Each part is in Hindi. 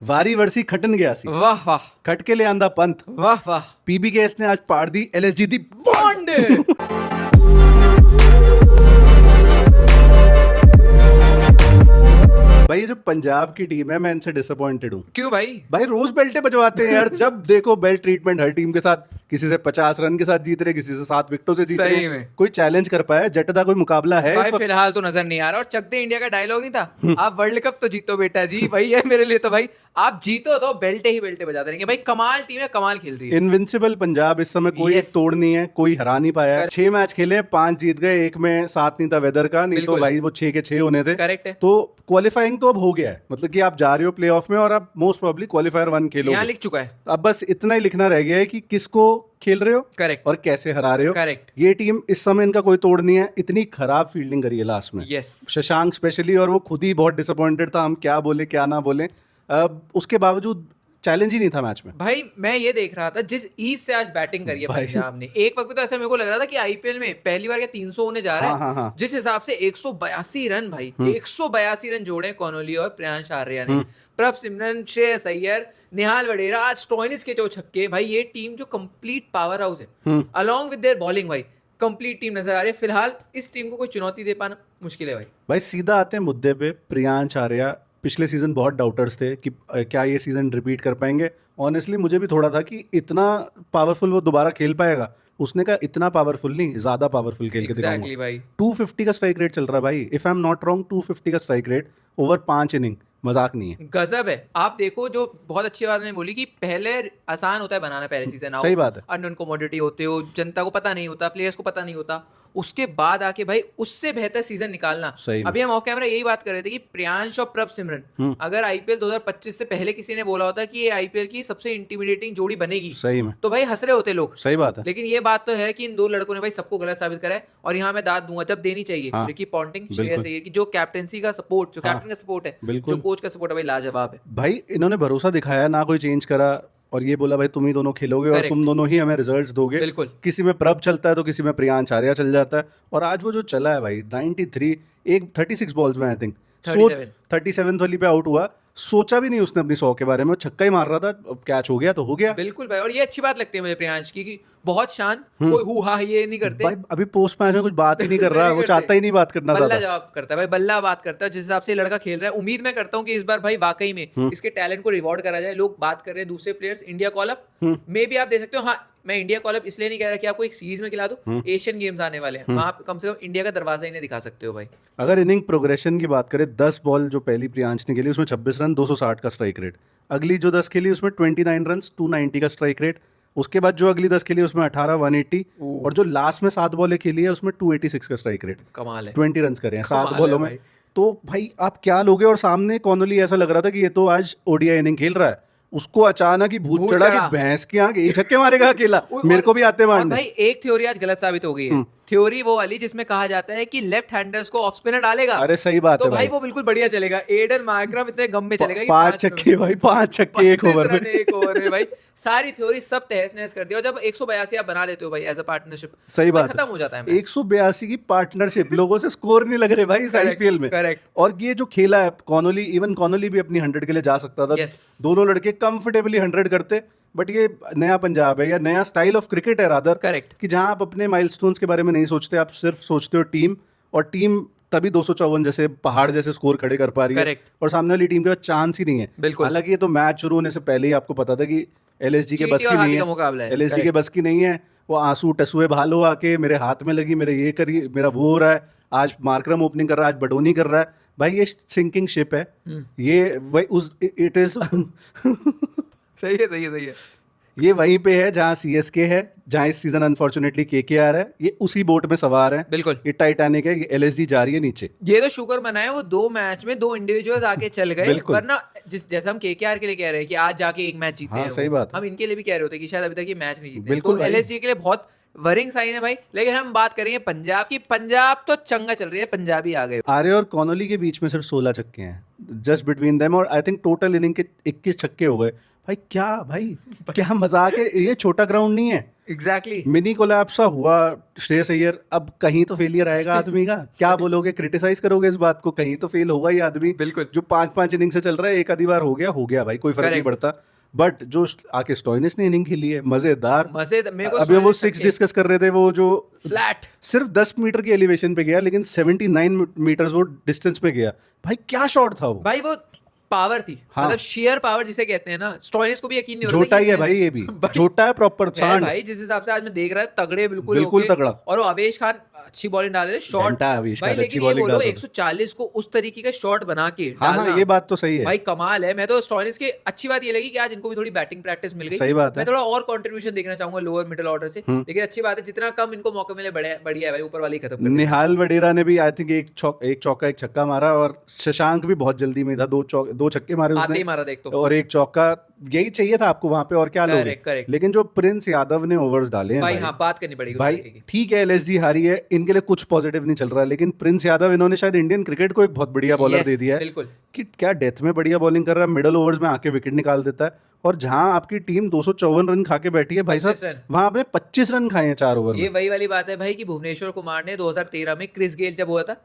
वारी वर्सी खटन गया सी, वाह वाह खट के ले आंदा पंथ। वाह वाह पीबीकेएस ने आज पाड़ दी एलएसजी दी बॉन्ड। भाई ये जो पंजाब की टीम है, मैं इनसे डिसअपॉइंटेड हूँ। क्यों भाई? भाई रोज बेल्टे बजवाते हैं यार, जब देखो बेल्ट ट्रीटमेंट हर टीम के साथ, किसी से 50 रन के साथ जीत रहे, किसी से 7 विकेटों से जीत सही रहे। में। कोई चैलेंज कर पाया जटदा, कोई मुकाबला है भाई इस वक्त? फिलहाल तो नजर नहीं आ रहा। और चक दे इंडिया का डायलॉग नहीं था, आप वर्ल्ड कप तो जीतो बेटा जी, वही है मेरे लिए। तो भाई आप जीतो तो बेल्टे ही बेल्टे बजाते रहेंगे। भाई कमाल टीम है, कमाल खेल रही है। इनविंसिबल पंजाब इस समय कोई Yes. तोड़ नहीं है, कोई हरा नहीं पाया है। Correct. 6 मैच खेले, 5 जीत गए, एक में साथ नहीं था वेदर का, नहीं तो बिल्कुल। भाई वो 6 के 6 होने थे। करेक्ट है। तो क्वालिफाइंग तो अब हो गया है, मतलब कि आप जा रहे हो प्लेऑफ में और आप मोस्ट प्रोबेबली क्वालिफायर 1 यहाँ खेलोगे। लिख चुका है। अब बस इतना ही लिखना रह गया है कि किसको खेल रहे हो करेक्ट और कैसे हरा रहे हो। करेक्ट। ये टीम इस समय इनका कोई तोड़ नहीं है, इतनी खराब फील्डिंग करी है लास्ट में यस। शशांक स्पेशली, और वो खुद ही बहुत डिसअपॉइंटेड था। हम क्या बोले क्या ना बोले, उसके बावजूद चैलेंज ही नहीं था मैच में। भाई मैं ये देख रहा था, जिस ईज से आज बैटिंग करी है भाई। पंजाब ने, एक वक्त तो ऐसा मेरे को लग रहा था कि आईपीएल में पहली बार क्या 300 होने जा रहा है। हाँ। जिस हिसाब से 182 रन भाई, 182 रन जोड़े कॉनोली और प्रियांश आर्या ने, प्रभ सिमरन, श्रेयस अय्यर, निहाल वडेरा, आज स्टोइनिस के जो छक्के। भाई ये टीम जो कंप्लीट पावर हाउस है, अलॉन्ग विद देयर बॉलिंग, भाई कंप्लीट टीम नजर आ रही है। फिलहाल इस टीम को कोई चुनौती दे पाना मुश्किल है भाई। भाई सीधा आते हैं मुद्दे पे। प्रियांश आर्या पिछले सीजन बहुत डाउटर्स थे कि क्या ये सीजन रिपीट कर पाएंगे। ऑनेस्टली मुझे भी थोड़ा था कि इतना पावरफुल वो दोबारा खेल पाएगा। उसने कहा इतना पावरफुल नहीं, ज्यादा पावरफुल खेल के दिखाऊंगा। एग्जैक्टली भाई। 250 का स्ट्राइक रेट चल रहा है भाई, if I am not wrong. 250 का स्ट्राइक रेट ओवर 5 इनिंग, मजाक नहीं है। गजब है। आप देखो, जो बहुत अच्छी बात मैंने बोली कि पहले आसान होता है बनाना, पहले सीजन सही बात है। अननोन कमोडिटी होते हो, जनता को पता नहीं होता, प्लेयर्स को पता नहीं होता, उसके बाद आके भाई उससे बेहतर सीजन निकालना। सही में। अभी हम ऑफ कैमरा यही बात कर रहे थे कि प्रियांश और प्रभ सिमरन, अगर आईपीएल 2025 से पहले किसी ने बोला होता कि ये आईपीएल की सबसे इंटिमिडेटिंग जोड़ी बनेगी, सही में, तो भाई हंस रहे होते लोग। सही बात है। लेकिन ये बात तो है कि इन दो लड़कों ने भाई सबको गलत साबित करा है। और यहाँ मैं दाद दूंगा जब देनी चाहिए। हाँ, रिकी पॉन्टिंग, बिल्कुल। श्रेयस अय्यर की जो कैप्टेंसी का सपोर्ट, जो हाँ, कैप्टन का सपोर्ट है, बिल्कुल। जो कोच का सपोर्ट है, भाई लाजवाब है। भाई इन्होंने भरोसा दिखाया, ना कोई चेंज करा, और ये बोला भाई तुम ही दोनों खेलोगे और Correct. तुम दोनों ही हमें रिजल्ट्स दोगे। बिल्कुल। किसी में प्रभ चलता है तो किसी में प्रियांश आर्या चल जाता है। और आज वो जो चला है भाई 93, एक 36 बॉल्स में आई थिंक 37 वाली पे आउट हुआ। सोचा भी नहीं उसने अपनी 100 के बारे में, वो छक्का ही मार रहा था, कैच हो गया तो हो गया। बिल्कुल भाई। और ये अच्छी बात लगती है मुझे प्रियांश की कि बहुत शांत, कोई हु हा ये नहीं करते। भाई अभी पोस्ट मैच में कुछ बात ही नहीं कर रहा, नहीं वो करते। चाहता ही नहीं बात करना बल्ला ज्यादा। जवाब करता है भाई, बल्ला बात करता है। जिस हिसाब से ये लड़का खेल रहा है, उम्मीद मैं करता हूँ कि इस बार भाई वाकई में इसके टैलेंट को रिवॉर्ड करा जाए। लोग बात कर रहे हैं दूसरे प्लेयर्स, इंडिया कॉल अप में भी आप दे सकते हो। हाँ, मैं इंडिया कॉल अप इसलिए नहीं कह रहा कि आपको एक सीरीज में खिला दो, एशियन गेम्स आने वाले हैं, वहां कम से कम इंडिया का दरवाजा ही नहीं दिखा सकते हो भाई। अगर इनिंग प्रोग्रेशन की बात करें, 10 बॉल जो पहली प्रियांश ने खेली उसमें 26 रन, 260 का स्ट्राइक रेट। अगली जो 10 खेली उसमें 29 रन, 290 का स्ट्राइक रेट। उसके बाद जो अगली 10 खेली उसमें 18, 180, और जो लास्ट में 7 बॉलें खेली है उसमें 286 का स्ट्राइक रेट। कमाल है। 20 रन करे हैं 7 कमाल बॉलों है में। भाई। तो भाई आप क्या लोगे? और सामने कॉनोली ऐसा लग रहा था कि ये तो आज ओडीआई इनिंग खेल रहा है, उसको अचानक ही भूत चढ़ा कि भैंस की आंख, ये छक्के मारेगा अकेला। मेरे को भी आते और मारने। भाई एक थ्योरी आज गलत साबित हो गई है। थ्योरी वो वाली जिसमें कहा जाता है कि लेफ्ट हैंडर्स को ऑफ स्पिनर डालेगा। अरे सही बात तो है भाई भाई, वो बिल्कुल बढ़िया चलेगा। एडन मार्करम इतने गम में चलेगा कि 5 छक्के भाई, 5 छक्के एक ओवर में। एक ओवर में भाई सारी थ्योरी सब तहस नहस कर दिया। और जब 182 आप बना लेते हो भाई एज अ पार्टनरशिप, सही बात है, खत्म हो जाता है। 182 की पार्टनरशिप, लोगों से स्कोर नहीं लग रहे भाई इस आईपीएल में। करेक्ट। और ये जो खेला है कॉनोली, इवन कॉनोली भी अपनी 100 के लिए जा सकता था। Yes. दोनों लड़के कंफर्टेबली 100 करते। बट ये नया पंजाब है, या नया स्टाइल ऑफ क्रिकेट है रादर, करेक्ट। कि जहां आप अपने माइलस्टोन्स के बारे में नहीं सोचते, आप सिर्फ सोचते हो टीम। और टीम तभी 254 जैसे पहाड़ जैसे स्कोर खड़े कर पा रही है। Correct. और सामने वाली टीम के पास चांस ही नहीं है। बिल्कुल। हालांकि ये तो मैच शुरू होने से पहले ही आपको पता था कि एलएसजी के चींटी बस और की हाथी नहीं का मुकाबला है, है। एलएसजी के Correct. बस की नहीं है। वो आंसू टसुए भालो आके मेरे हाथ में लगी, मेरे ये करी, मेरा वो हो रहा है। आज मार्करम ओपनिंग कर रहा है, आज बडोनी कर रहा है। भाई ये सिंकिंग शिप है। ये वही उस इट इज सही है, सही है, सही है। ये वहीं पे है जहाँ सीएसके है, जहाँ इस सीजन अनफॉर्चुनेटली केकेआर है। ये उसी बोट में सवार है। बिल्कुल। ये टाइटैनिक है, ये एलएसजी जा रही है नीचे। ये तो शुक्र मनाए वो 2 मैच में 2 इंडिविजुअल्स आके चल गए, बिल्कुल। वरना जैसे हम केकेआर के लिए कह रहे हैं कि आज जाके एक मैच जीते हाँ, हैं, सही बात है। हम इनके लिए भी कह रहे होते कि शायद अभी तक ये मैच नहीं जीते। बिल्कुल तो भाई। एलएसजी के लिए बहुत वरिंग साइन है भाई। लेकिन हम बात करेंगे पंजाब की। पंजाब तो चंगा चल रही है, पंजाबी आ गए। आर्य और कॉनोली के बीच में सिर्फ 16 छक्के हैं जस्ट बिटवीन देम, और आई थिंक टोटल इनिंग के 21 छक्के हो गए। भाई क्या मजाक है, ये छोटा ग्राउंड नहीं है। एग्जैक्टली। मिनी कोलैप्सा हुआ श्रेयस अय्यर, अब कहीं तो फेलियर आएगा आदमी का। क्या बोलोगे, क्रिटिसाइज करोगे इस बात को? कहीं तो फेल होगा ये आदमी। बिल्कुल। जो 5-5 इनिंग से चल रहा है, एक आधी बार हो गया भाई, कोई फर्क नहीं Correct. पड़ता। बट जो आके स्टोइनिस ने इनिंग खेली है मजेदार। मेरे को अभी वो 6 डिस्कस कर रहे थे, वो जो फ्लैट सिर्फ 10 मीटर की एलिवेशन पे गया, लेकिन 79 मीटर्स वो डिस्टेंस पे गया। भाई क्या शॉट था वो। भाई, वो पावर थी। हाँ। मतलब शेयर पावर जिसे कहते हैं ना, स्टोइनिस को भी यकीन नहीं हो रहा था झोटा कि ही है भाई, ये भी भाई, झोटा है प्रॉपर मैं सांड। भाई जिस हिसाब से आज मैं देख रहा था, तगड़े बिल्कुल बिल्कुल होके। तगड़ा। और वो आवेश खान अच्छी बॉलिंग डाले थे, शॉट घंटा आवेश भाई। खान अच्छी लेकिन ये बॉलिंग बोलो डालता था। 140 को उस तरीके का शॉट बना के हाँ डालना, ये बात तो सही है भाई कमाल है। मैं तो स्टोइनिस की अच्छी बात ये लगी कि आज इनको भी थोड़ी बैटिंग प्रैक्टिस मिल गई। सही बात है। मैं थोड़ा और कंट्रीब्यूशन देखना चाहूंगा लोअर मिडिल ऑर्डर से। लेकिन अच्छी बात है, जितना कम इनको मौका मिले बढ़िया है भाई, ऊपर वाले ही खत्म कर दें। निहाल वडेरा ने भी आई थिंक एक चौका एक छक्का मारा, और शशांक भी बहुत जल्दी में था, दो छक्के मारे आते ही उसने, मारा देख तो। और एक चौका। यही चाहिए था आपको वहां पे, और क्या लोगे। Correct. लेकिन जो प्रिंस यादव ने ओवर्स डाले हैं भाई हाँ, बात करनी पड़ेगी उस भाई लड़के की। ठीक है एलएसजी हारी है, इनके लिए कुछ पॉजिटिव नहीं चल रहा है, लेकिन प्रिंस यादव इन्होंने शायद इंडियन क्रिकेट को एक बहुत बढ़िया बॉलर Yes, दे दिया है बिल्कुल। कि क्या डेथ में बढ़िया बॉलिंग कर रहा है, मिडल ओवर्स में आके विकेट निकाल देता है। और जहां आपकी टीम 254 रन खा के बैठी है भाई 25 साहब, रन। वहां आपने 25 रन खाए हैं 4 ओवर ये में। वही वाली बात है भाई कि भुवनेश्वर कुमार ने 2013 में क्रिस गेल जब हुआ था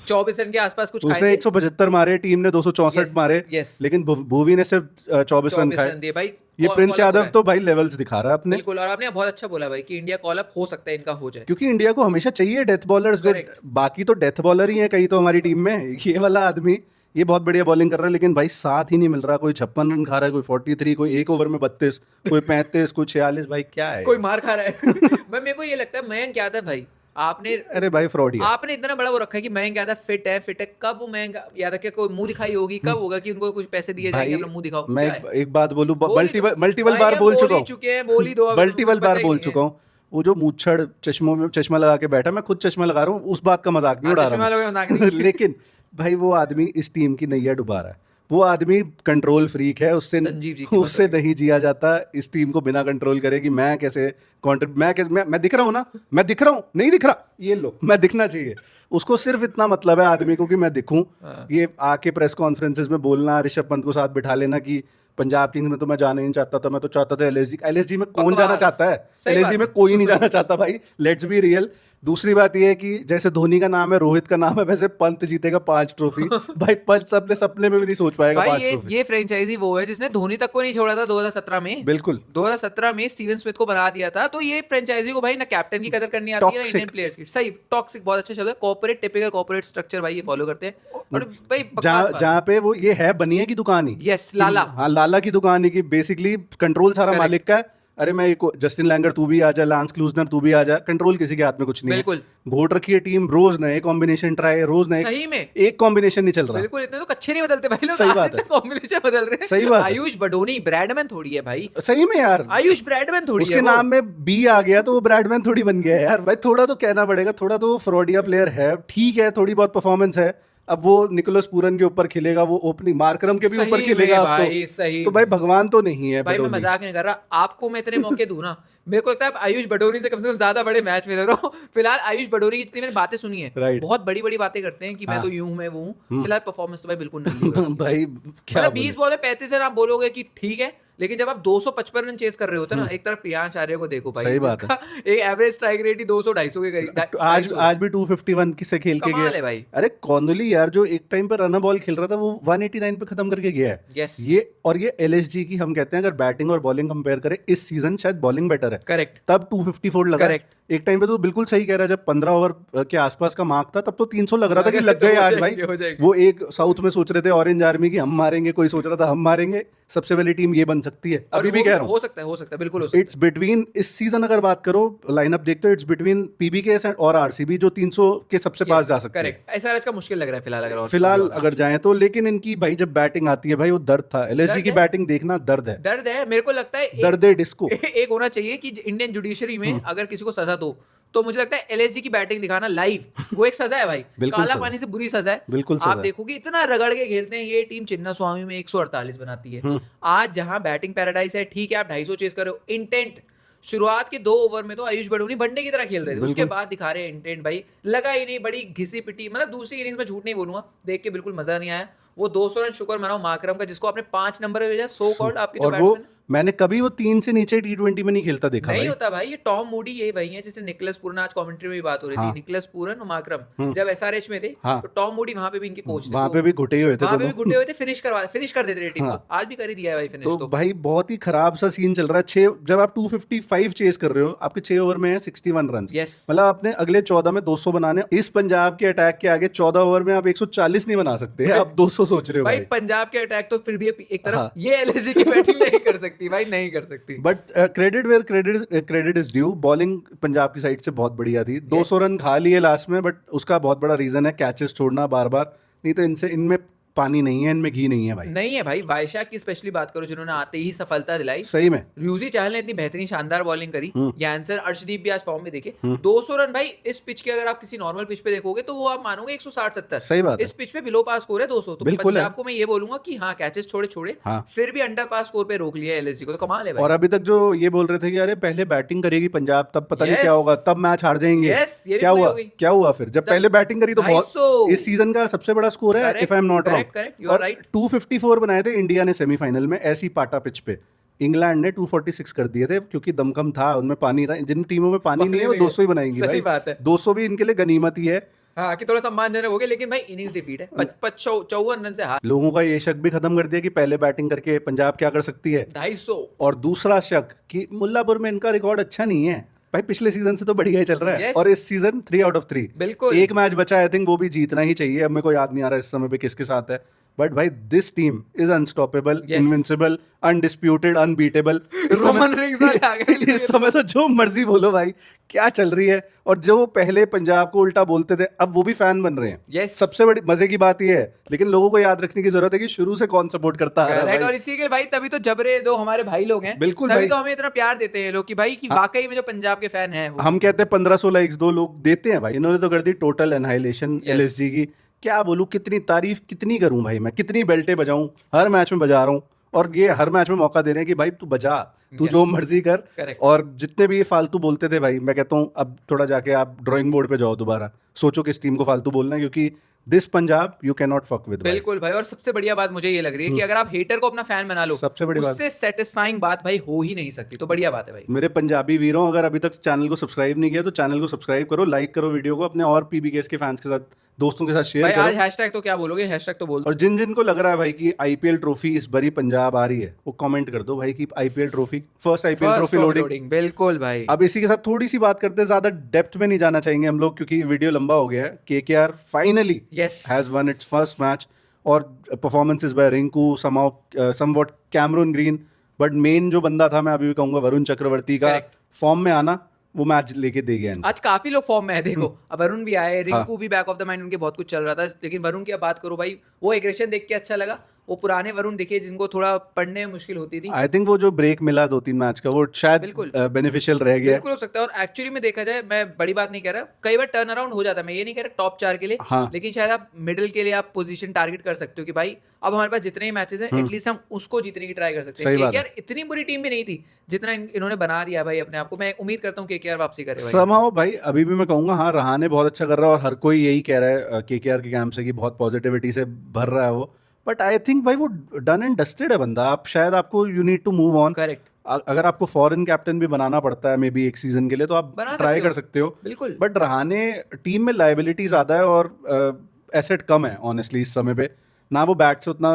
24 रन के आसपास कुछ खाए उसने थे। 175 मारे, टीम ने 264 Yes, मारे, yes. लेकिन भुवी ने सिर्फ 24 रन 24 खाए। रन दिए भाई। ये प्रिंस call up हो यादव रहा है। तो भाई लेवल्स दिखा रहा है अपने, बिल्कुल। और आपने बहुत अच्छा बोला भाई कि इंडिया कॉल अप हो सकता है, इनका हो जाए। क्योंकि इंडिया को हमेशा चाहिए डेथ बॉलर्स। जो Correct. बाकी तो डेथ बॉलर ही है कई तो हमारी टीम में, ये वाला आदमी ये बहुत बढ़िया बॉलिंग कर रहा है, लेकिन भाई साथ ही नहीं मिल रहा। कोई 56 रन खा रहा है, कोई 43, कोई एक ओवर में 32, कोई 35, कोई 46। भाई क्या है, कोई मार खा रहा है। भाई मेरे को ये लगता है मयंक यादव भाई, आपने अरे भाई फ्रॉड ही है। आपने इतना बड़ा वो रखा है कि मयंक यादव फिट है। कब वो मयंक यादव के कोई मुंह दिखाई होगी, कब होगा कि उनको कुछ पैसे दिए जाएंगे भाई अपना मुंह दिखाओ? मैं क्या है? एक बात बोलूं, बोल ही दो। मल्टीपल भाई बार हम बोल बोल चुका ही हूँ, चुके हैं, बोल ही दो। अब मल्टीपल बचा बार ही बोल नहीं है। चुका हूँ। वो जो मूछड़ चश्मों में चश्मा लगा के बैठा, मैं खुद चश्मा लगा रहा हूँ, उस बात का मजाक नहीं हाँ, उड़ा चश्मे वालों का मजाक रहा नहीं। हूँ। लेकिन भाई वो आदमी इस टीम की नैया डुबा रहा है। वो आदमी कंट्रोल फ्रीक है, संजीव जी की उससे नहीं जिया जाता। इस टीम को बिना कंट्रोल करे कि मैं कैसे मैं दिख रहा हूँ ना, मैं दिख रहा हूँ, नहीं दिख रहा, ये लो मैं दिखना चाहिए। उसको सिर्फ इतना मतलब है आदमी को कि मैं दिखूं। ये आके प्रेस कॉन्फ्रेंसेस में बोलना, ऋषभ पंत को साथ बिठा लेना कि पंजाब किंग्स में तो मैं जाना ही नहीं चाहता था, मैं तो चाहता था एलएसजी में। कौन बकवास। जाना चाहता है सही एलएसजी बात में? कोई नहीं जाना चाहता भाई, लेट्स बी रियल। दूसरी बात ये है कि जैसे धोनी का नाम है, रोहित का नाम है, वैसे पंत जीतेगा 5 ट्रॉफी। भाई पंत अपने सपने में भी नहीं सोच पाएगा भाई 5 ट्रॉफी। ये फ्रेंचाइजी वो है जिसने धोनी तक को नहीं छोड़ा था 2017 में। बिल्कुल 2017 में स्टीवन स्मिथ को बना दिया था। तो ये फ्रेंचाइजी को भाई ना कैप्टन की कदर करनी आती है ना Toxic. इंडियन प्लेयर्स की। सही, टॉक्सिक बहुत अच्छा शब्द है। कॉर्पोरेट, टिपिकल कॉर्पोरेट स्ट्रक्चर भाई ये फॉलो करते हैं। और भाई जहाँ पे वो ये है बनिए की दुकान ही। यस, लाला। हाँ लाला की दुकान ही, की बेसिकली कंट्रोल सारा Correct. मालिक का है। अरे मैं जस्टिन लैंगर तू भी आ जा, लांस क्लूजनर तू भी आ जा, कंट्रोल किसी के हाथ में कुछ नहीं है। बिल्कुल। घोट रखी है टीम, रोज नए कॉम्बिनेशन ट्राई, रोज नए, सही में एक कॉम्बिनेशन नहीं चल रहा। बिल्कुल। इतने तो कच्चे नहीं बदलते भाई लोग। सही बात है। कॉम्बिनेशन बदल रहे हैं। सही बात है। आयुष बडोनी ब्रैडमैन थोड़ी है भाई। सही में यार, आयुष ब्रैडमैन थोड़ी उसके है वो। नाम में बी आ गया तो वो ब्रैडमैन थोड़ी बन गया है यार। भाई थोड़ा तो कहना पड़ेगा, थोड़ा तो वो फ्रॉडिया प्लेयर है, ठीक है, थोड़ी बहुत परफॉर्मेंस है। अब वो निकोलस पूरन के ऊपर खेलेगा, वो ओपनिंग मार्करम के भी सही ऊपर में खेलेगा अब भाई, सही तो भाई भगवान तो नहीं है भाई मैं बडोनी। मजाक नहीं कर रहा। आपको मैं इतने मौके दूं ना, मेरे को लगता है आप आयुष बडोनी से कम ज्यादा बड़े मैच में रह रहा हूँ। फिलहाल आयुष बडोनी की जितनी मैंने बातें सुनी है, Right. बहुत बड़ी बड़ी बातें करते हैं कि मैं हाँ। तो यूं हूं, मैं वो हूं। फिलहाल परफॉर्मेंस तो भाई बिल्कुल नहीं है। भाई क्या मतलब बोले? 20 बॉल में 35 रन आप बोलोगे कि ठीक है, लेकिन जब आप 255 रन चेस कर रहे होते हैं ना, एक तरफ प्रियांश आर्य को देखो भाई, सही बात है। जिसका एक एवरेज स्ट्राइक रेट ही 200-250 के करीब। आज भी 251 से खेल के कमाल गया है भाई। अरे कॉर्नली यार, जो एक टाइम पे रनर बॉल खेल रहा था, वो 189 पे खत्म करके गया है। Yes. ये एलएसजी की हम कहते हैं, अगर बैटिंग और बॉलिंग कंपेयर करें, इस सीजन शायद बॉलिंग बेटर है। करेक्ट। तब 254 लगा। Correct. एक टाइम पे तो बिल्कुल सही कह रहा है, जब 15 ओवर के आसपास का मार्क था, तब तो 300 लग रहा था कि लग गए हो आज जाएंगे, हो भाई। जाएंगे। वो एक साउथ में सोच रहे थे ऑरेंज आर्मी की हम मारेंगे, कोई सोच रहा था हम मारेंगे, सबसे पहली टीम ये बन सकती है। और अभी भी वो कह रहा हूँ, हो सकता है बिल्कुल हो सकता है। इट्स बिटवीन, इस सीजन अगर बात करो लाइनअप देखते हो, इट्स बिटवीन पीबीके और आरसीबी, जो 300 के सबसे पास जा सकते हैं करेक्ट। एसआरएच का मुश्किल लग रहा है फिलहाल अगर और फिलहाल अगर जाएं तो। लेकिन इनकी भाई जब बैटिंग आती है भाई, वो दर्द था। एलएसजी दर्द की है। बैटिंग देखना दर्द है, दर्द है। मेरे को लगता है दर्द है डिस्को। एक होना चाहिए कि इंडियन जुडिशरी में अगर किसी को सजा दो, तो मुझे लगता है एलएसजी की बैटिंग दिखाना लाइव, वो एक सजा है भाई। बिल्कुल काला सजा। पानी से बुरी सजा है। बिल्कुल आप सजा। देखोगे इतना रगड़ के खेलते हैं ये टीम। चिन्ना स्वामी में 148 बनाती है। आज जहां बैटिंग पैराडाइज है, ठीक है आप 250 चेस कर रहे हो, इंटेंट शुरुआत के 2 ओवर में तो आयुष बड़ूनी वनडे की तरह खेल रहे थे, उसके बाद दिखा रहे इंटेंट भाई, लगा ही नहीं, बड़ी घिसी पिटी, मतलब दूसरी इनिंग्स में झूठ नहीं बोलूंगा, देख के बिल्कुल मजा नहीं आया। वो 200 रन शुक्र मनाओ माकरम का, जिसको आपने 5 नंबर पे भेजा, सो कॉल्ड आपके जो और वो बैट्समैन मैंने कभी वो 3 से नीचे T20 में नहीं खेलता देखा नहीं भाई। होता भाई। ये टॉम मूडी ये वही है जिसने निकलस पूरन, आज कमेंट्री में भी बात हो रही थी, निकलस पूरन और माकरम जब एसआरएच में थे, हाँ। तो टॉम मूडी वहां पे भी इनके कोच थे, वहां पे भी घुटे हुए थे वहां पे भी दोनों। गुटे हुए थे, फिनिश कर देते थे टीम को, आज भी कर ही दिया है भाई फिनिश। तो भाई बहुत ही खराब सा सीन चल रहा है। 6 जब आप 255 चेस कर रहे हो, आपके 6 ओवर में है 61 रन, Yes. मतलब आपने अगले 14 में 200 बनाने। इस पंजाब के अटैक के आगे 14 ओवर में आप 140 नहीं बना सकते, आप 200 सोच रहे हो भाई भाई। पंजाब के अटैक तो फिर भी एक तरफ हाँ। ये एलएसजी की बैटिंग नहीं कर सकती भाई, नहीं कर सकती। But credit where credit is due. Bowling Punjab की साइड से बहुत बढ़िया थी। 200 रन खा लिए लास्ट में, बट उसका बहुत बड़ा रीजन है कैचेस छोड़ना बार बार, नहीं तो इनमें पानी नहीं है, इनमें घी नहीं है भाई। नहीं है भाई, वायशाख की स्पेशली बात करो, जिन्होंने आते ही सफलता दिलाई सही में। यूजी चाहल ने इतनी बेहतरीन शानदार बॉलिंग करी, यानसर अर्शदीप भी आज फॉर्म में देखे। हम्म। 200 रन भाई इस पिच के, अगर आप किसी नॉर्मल पिच पे देखोगे तो वो आप मानोगे 160-70। सही बात है। इस पिच पे बिलो पास स्कोर है 200, तो बिल्कुल है। पंजाब को मैं ये बोलूंगा कि हाँ कैचेस छोड़े हाँ। फिर भी अंडर पास स्कोर पे रोक लिया एलएसजी को, तो कमाल है भाई। और अभी तक जो ये बोल रहे थे कि अरे पहले बैटिंग करेगी पंजाब, तब पता नहीं Yes. क्या होगा, तब मैच हार जाएंगे। Yes, ये भी क्या पूरी हुआ? हो गई। क्या हुआ फिर? जब पहले बैटिंग करी तो बहुत, 250 इस सीजन का सबसे बड़ा स्कोर है Correct, if I am not wrong. correct, you are right. 254 बनाए थे इंडिया ने सेमीफाइनल में ऐसी पाटा पिच पे। इंग्लैंड ने 246 कर दिए थे, क्योंकि दमकम था, उनमें पानी था। जिन टीमों में पानी नहीं है वो 200 ही बनाएंगी सही भाई। बात है। 200 भी इनके लिए गनीमत ही है। हाँ कि थोड़ा सम्मानजनक हो गया, लेकिन भाई इनिंग्स डिफीट है, 54 रन से हार। लोगों का ये शक भी खत्म कर दिया कि पहले बैटिंग करके पंजाब क्या कर सकती है। 250 और दूसरा शक कि मुल्लापुर में इनका रिकॉर्ड अच्छा नहीं है भाई, पिछले सीजन से तो बढ़िया ही चल रहा है। Yes. और इस सीजन 3 आउट ऑफ 3, बिल्कुल। एक मैच बचा, आई थिंक वो भी जीतना ही चाहिए। अब मेरे को याद नहीं आ रहा इस समय पे किसके साथ है, बट भाई this team is unstoppable, Yes. Invincible, undisputed, unbeatable. Roman rings वाले आ गए। इस समय तो जो मर्जी बोलो भाई, क्या चल रही है। और जो पहले पंजाब को उल्टा बोलते थे, अब वो भी फैन बन रहे हैं। Yes. सबसे बड़ी मजे की बात यह है, लेकिन लोगों को याद रखने की जरूरत है कि शुरू से कौन सपोर्ट करता आ रहा है Correct, भाई। और इसी के भाई तभी तो जबरे दो हमारे भाई लोग हैं, बिल्कुल तभी भाई। तो हमें इतना प्यार देते हैं लोग कि भाई कि वाकई में जो पंजाब के फैन हैं वो। हम कहते हैं 1500 लाइक्स 2 लोग देते हैं भाई, इन्होंने तो कर दी टोटल एनहाइलेशन Yes. एलएसजी की। क्या बोलूं, कितनी तारीफ कितनी करूं भाई, मैं कितनी बेल्टे बजाऊं, हर मैच में बजा रहा हूं। और ये हर मैच में मौका दे रहे हैं कि भाई तू बजा, तू Yes. जो मर्जी कर। Correct. और जितने भी ये फालतू बोलते थे भाई, मैं कहता हूं अब थोड़ा जाके आप ड्राइंग बोर्ड पे जाओ, दोबारा सोचो किस टीम को फालतू बोलना है, क्योंकि this Punjab you can not fuck with. बिल्कुल भाई, और सबसे बढ़िया बात मुझे ये लग रही है कि अगर आप हेटर को अपना फैन बना लो, सबसे बड़ी बात- उससे सेटिस्फाइंग बात भाई हो ही नहीं सकती, तो बढ़िया बात है भाई। मेरे पंजाबी वीरों, अगर अभी तक चैनल को सब्सक्राइब नहीं किया तो चैनल को सब्सक्राइब करो, लाइक करो वीडियो को, अपने और पीबीकेएस के फैंस के साथ, दोस्तों के साथ शेयर भाई आज करो। हैशटैग तो क्या बोलोगे, हैशटैग तो बोल दो। और जिन जिन को लग रहा है भाई कि आईपीएल ट्रॉफी इस बारी पंजाब आ रही है, वो कमेंट कर दो भाई कि IPL trophy, first IPL First trophy trophy loading. loading, बिल्कुल भाई। अब इसी के साथ थोड़ी सी बात करते हैं, ज्यादा डेप्थ में नहीं जाना चाहेंगे हम लोग, क्योंकि वीडियो लंबा हो गया है। KKR finally Yes. Has won its first match, और performances by Rinku, somewhat Cameron Green, but main जो बंदा था, मैं अभी भी कहूंगा वरुण चक्रवर्ती का Correct. फॉर्म में आना, वो मैच लेके दे गया इनको। आज काफी लोग फॉर्म में है, देखो अब वरुण भी आए, रिंकू हाँ। भी बैक ऑफ द माइंड, उनके बहुत कुछ चल रहा था, लेकिन वरुण की अब बात करो भाई, वो एग्रेशन देख के अच्छा लगा। वो पुराने वरुण दिखे जिनको थोड़ा पढ़ने में मुश्किल होती थी, आई थिंक वो जो ब्रेक मिला 2-3 मैच का, वो शायद बिल्कुल। बेनिफिशियल रह गया। बिल्कुल हो सकता है। और एक्चुअली में देखा जाए, मैं बड़ी बात नहीं कह रहा, कई बार टर्न अराउंड हो जाता है, मैं ये नहीं कह रहा टॉप 4 के लिए, हाँ। लेकिन शायद आप मिडिल के लिए आप पोजीशन टारगेट कर सकते हो कि भाई अब हमारे पास जितने ही मैचेस हैं, एटलीस्ट हम उसको जीतने की ट्राई कर सकते हैं। सही बात है। केकेआर इतनी बुरी टीम भी नहीं थी जितना इन्होंने बना दिया भाई अपने आप को। मैं उम्मीद करता हूँ केकेआर वापसी करे भाई। समाओ भाई, अभी भी मैं कहूंगा हाँ, रहाने बहुत अच्छा कर रहा है, और हर कोई यही कह रहा है केकेआर के कैंप से कि बहुत पॉजिटिविटी से भर रहा है वो। बट आई थिंक भाई वो डन एंड डस्टेड है बंदा। आप शायद, आपको you need to move on. Correct, अगर आपको फॉरेन कैप्टन भी बनाना पड़ता है मे बी एक सीजन के लिए, तो आप बना ट्राई सकते कर हो। सकते हो। बिल्कुल। बट रहाने टीम में लाइबिलिटी ज़्यादा है, और एसेट कम है ऑनेस्टली इस समय पे। ना वो बैट से उतना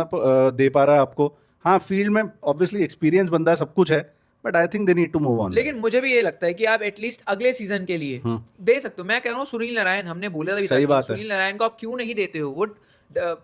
दे पा रहा है आपको। हाँ, फील्ड में ऑब्वियसली एक्सपीरियंस बंदा है, सब कुछ है, but I think they need to move on. लेकिन मुझे भी ये लगता है कि आप एटलीस्ट अगले सीजन के लिए दे सकते हो। मैं कह रहा हूँ सुनील नारायण, हमने बोला था अभी सही तक, बात है। सुनील नारायण को आप क्यों नहीं देते हो?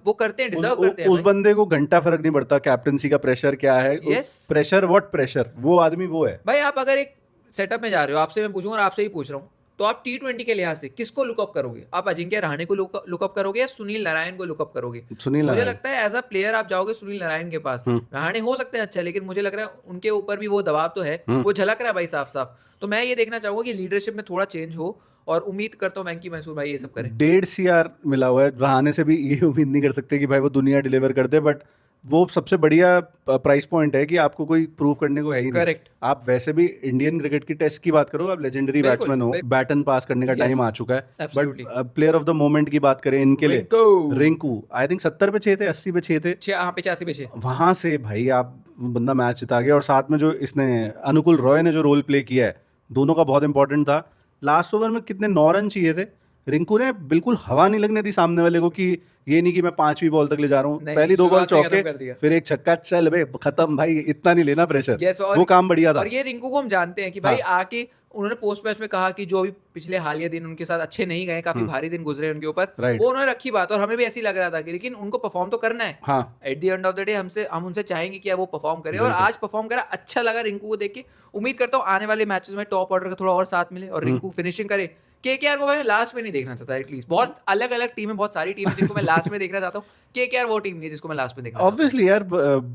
वो करते हैं, डिजर्व करते हैं उस भाई। बंदे को घंटा फर्क नहीं पड़ता कैप्टनसी का प्रेशर क्या है। Yes. प्रेशर, व्हाट प्रेशर, वो आदमी वो है। भाई आप अगर एक सेटअप में जा रहे हो, आपसे मैं पूछूंगा और आपसे ही पूछ रहा हूँ, तो आप T20 के लिहाज से किसको लुकअप करोगे? आप अजिंक्य रहाणे को लुकअप करोगे या सुनील नारायण को लुकअप करोगे? सुनील मुझे नारायण। लगता है एज अ प्लेयर आप जाओगे सुनील नारायण के पास। रहाणे हो सकते हैं अच्छा, लेकिन मुझे लग रहा है उनके ऊपर भी वो दबाव तो है, वो झलक रहा है भाई साफ साफ। तो मैं ये देखना चाहूंगा कि लीडरशिप में थोड़ा चेंज हो, और उम्मीद करता हूँ वेंकी मैसूर भाई ये सब करें। 1.5 CR मिला हुआ है। रहाणे से भी ये उम्मीद नहीं कर सकते कि भाई वो दुनिया डिलीवर करते, बट वो सबसे बढ़िया प्राइस पॉइंट है कि आपको कोई प्रूव करने को है ही नहीं। Correct. आप वैसे भी इंडियन क्रिकेट की टेस्ट की बात करो, आप लेजेंडरी बिल्कुल, बैट्समैन हो, बिल्कुल। बैटन पास करने का Yes, टाइम आ चुका है। absolutely. But player of the moment की बात करें इनके लिए, रिंकू आई थिंक 70 पे 6 थे, 80 पे 6 थे, 85 पे 6। वहां से भाई आप वो बंदा मैच जिता गया। और साथ में जो इसने अनुकुल रॉय ने जो रोल प्ले किया है, दोनों का बहुत इंपॉर्टेंट था। लास्ट ओवर में कितने 9 रन चाहिए थे, रिंकू ने बिल्कुल हवा नहीं लगने दी सामने वाले को कि ये नहीं कि मैं 5वीं बॉल तक ले जा रहा हूँ, नहीं, पहली 2 बॉल शुरुआत में खत्म कर चौके, दिया। फिर एक छक्का, चल बे खत्म भाई, इतना नहीं लेना प्रेशर। Yes, और वो काम बढ़िया था। और ये रिंकू को हम जानते हैं कि भाई आके उन्होंने पोस्ट मैच में कहा कि जो अभी पिछले हालिया दिन उनके साथ अच्छे नहीं गए, काफी भारी दिन गुजरे उनके ऊपर, Right. वो उन्होंने रखी बात, और हमें भी ऐसी लग रहा था कि लेकिन उनको परफॉर्म तो करना है। हाँ at the end of the day हम उनसे चाहेंगे कि वो परफॉर्म करे, और आज परफॉर्म करा, अच्छा लगा रिंकू को देख के। उम्मीद करता हूँ आने वाले मैचेस में टॉप ऑर्डर का थोड़ा और साथ मिले और रिंकू फिनिशिंग करे। केकेआर को भाई मैं लास्ट में नहीं देखना चाहता एटलीस्ट। बहुत अलग अलग टीम है, बहुत सारी टीम है जिनको मैं लास्ट में देखना चाहता हूँ। केकेआर वो टीम नहीं है जिसको मैं लास्ट में देखना चाहता हूँ। ऑब्वियसली यार,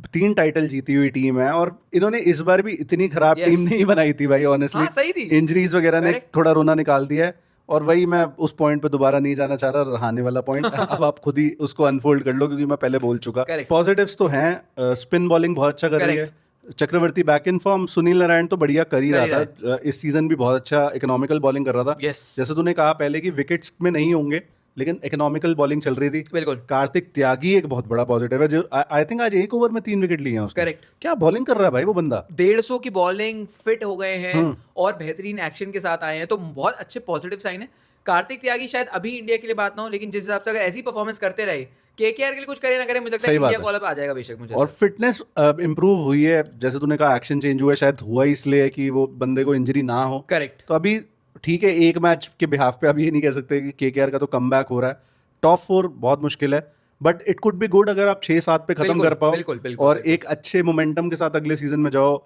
3 टाइटल जीती हुई टीम है और इन्होंने इस बार भी इतनी खराब Yes. टीम नहीं बनाई थी भाई, ऑनेस्टली। हाँ, सही थी। इंजरीज वगैरह ने Correct. थोड़ा रोना निकाल दिया है। और वही मैं उस पॉइंट पे दोबारा नहीं जाना चाह रहा, रहाने वाला पॉइंट। अब आप खुद ही उसको अनफोल्ड कर लो, क्योंकि मैं पहले बोल चुका। Correct. पॉजिटिव्स तो हैं, स्पिन बॉलिंग बहुत अच्छा कर रही है, Chakravarthy back in form, Sunil Narine तो बढ़िया कर ही रहा था, इस सीजन भी बहुत अच्छा इकोनॉमिकल बॉलिंग कर रहा था। Yes. जैसे तूने कहा पहले कि विकेट्स में नहीं होंगे, लेकिन इकोनॉमिकल बॉलिंग चल रही थी। बिल्कुल। कार्तिक त्यागी एक बहुत बड़ा पॉजिटिव है, जो आई थिंक आज 1 ओवर में 3 विकेट लिए हैं उसने। Correct. क्या बॉलिंग कर रहा है भाई वो बंदा। 150 की बॉलिंग, फिट हो गए हैं और बेहतरीन एक्शन के साथ आए हैं, तो बहुत अच्छे पॉजिटिव साइन है। कार्तिक त्यागी शायद अभी इंडिया के लिए बात ना हो, लेकिन जिस हिसाब से अगर ऐसी परफॉर्मेंस करते रहे, केकेआर के लिए कुछ करे ना करे, मुझे लगता है इंडिया कॉल अप आ जाएगा बेशक। मुझे और फिटनेस इंप्रूव हुई है, जैसे तूने कहा एक्शन चेंज हुआ है, शायद हुआ इसलिए कि वो बंदे को इंजरी ना हो। करेक्ट। तो अभी ठीक है, एक मैच के बिहाफ पे अभी ये नहीं कह सकते कि केकेआर का तो कमबैक हो रहा है। टॉप 4 बहुत मुश्किल है, but it could be good अगर आप 6-7 पे खत्म कर पाओ और एक अच्छे मोमेंटम के साथ अगले सीजन में जाओ,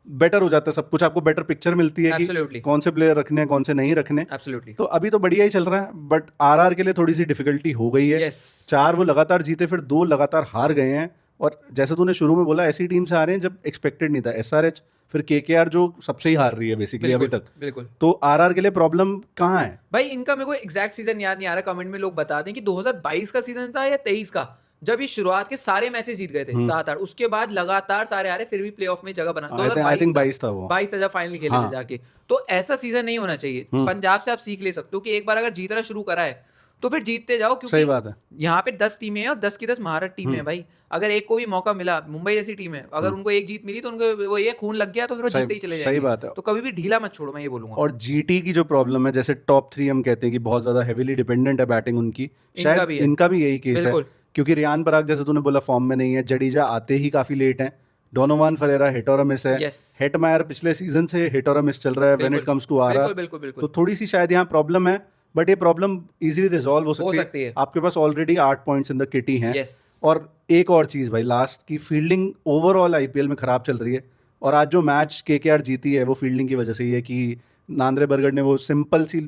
बेटर हो जाता है सब कुछ। आपको बेटर पिक्चर मिलती है कि कौन से प्लेयर रखने हैं, कौन से नहीं रखने। एब्सोल्युटली। तो अभी तो बढ़िया ही चल रहा है, बट आरआर के लिए थोड़ी सी डिफिकल्टी हो गई है। 4 वो लगातार जीते, फिर 2 लगातार हार गए हैं। और जैसे तूने शुरू में बोला, ऐसी टीम से आ रहे हैं जब एक्सपेक्टेड नहीं था। एसआरएच, फिर केकेआर जो सबसे ही हार रही है बेसिकली अभी तक। बिल्कुल। तो आरआर के लिए प्रॉब्लम कहाँ है भाई? इनका मेरे को एग्जैक्ट सीजन याद नहीं आ रहा, कमेंट में लोग बता दें कि 2022 का सीजन था या 23 का, जब ये शुरुआत के सारे मैचेस जीत गए थे 7-8, उसके बाद लगातार सारे हारे, फिर भी प्लेऑफ में जगह बना। 22 था वो, 22 था जब फाइनल खेले थे जाके। तो ऐसा सीजन नहीं होना चाहिए। पंजाब से आप सीख ले सकते हो कि एक बार अगर जीतना शुरू करा है तो फिर जीतते जाओ, क्योंकि सही बात है। यहाँ पे 10 टीमें हैं और 10 की 10 महारत टीमें हैं भाई। अगर एक को भी मौका मिला, मुंबई जैसी टीम है, अगर उनको एक जीत मिली तो उनको वो ये खून लग गया तो फिर वो जीतते ही चले जाएंगे। सही बात है। तो कभी भी ढीला मत छोड़ो, मैं ये बोलूंगा। और जीटी की जो प्रॉब्लम है, जैसे टॉप 3 हम कहते हैं कि बहुत ज्यादा हेवीली डिपेंडेंट है बैटिंग उनकी, शायद इनका भी यही केस है। क्योंकि रियान पराग जैसे तूने बोला फॉर्म में नहीं है, जडेजा आते ही काफी लेट हैं, डोनोवान फरेरा हिट और मिस है, हेटमायर पिछले सीजन से हिट और मिस चल रहा है when it comes to RR. तो थोड़ी सी शायद यहाँ प्रॉब्लम है, बट ये प्रॉब्लम इजीली रिजॉल्व हो सकती है। आपके पास already 8 points in the kitty हैं। और एक और चीज भाई, लास्ट की फील्डिंग ओवरऑल आईपीएल में खराब चल रही है। और आज जो मैच केकेआर जीती है वो फील्डिंग की वजह से ही है कि नांद्रे बरगढ़ ने वो सिंपल सी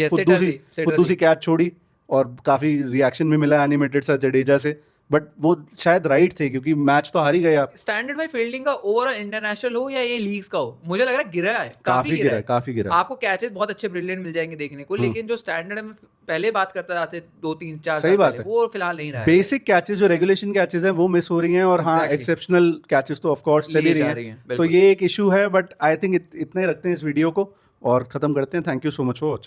फुद्दू सी कैच छोड़ी और काफी रिएक्शन भी मिला एनिमेटेड सा जडेजा से, बट वो शायद राइट थे क्योंकि मैच तो हार ही गए आप। स्टैंडर्ड भाई फील्डिंग का ओवरऑल इंटरनेशनल हो या ये लीग्स का हो, मुझे लग रहा है गिरा है, काफी गिरा। आपको कैचेस बहुत अच्छे ब्रिलियंट मिल जाएंगे देखने को, लेकिन जो स्टैंडर्ड में पहले बात करता थे 2-3-4 साल पहले, वो फिलहाल नहीं रहा है। बेसिक कैचेस जो रेगुलेशन कैचेस हैं वो मिस हो रही हैं, और हाँ एक्सेप्शनल कैचेस तो ऑफ कोर्स चल ही रही हैं। तो ये एक इशू है, बट आई थिंक इतने रखते हैं इस वीडियो को और खत्म करते हैं। Thank you so much for watching.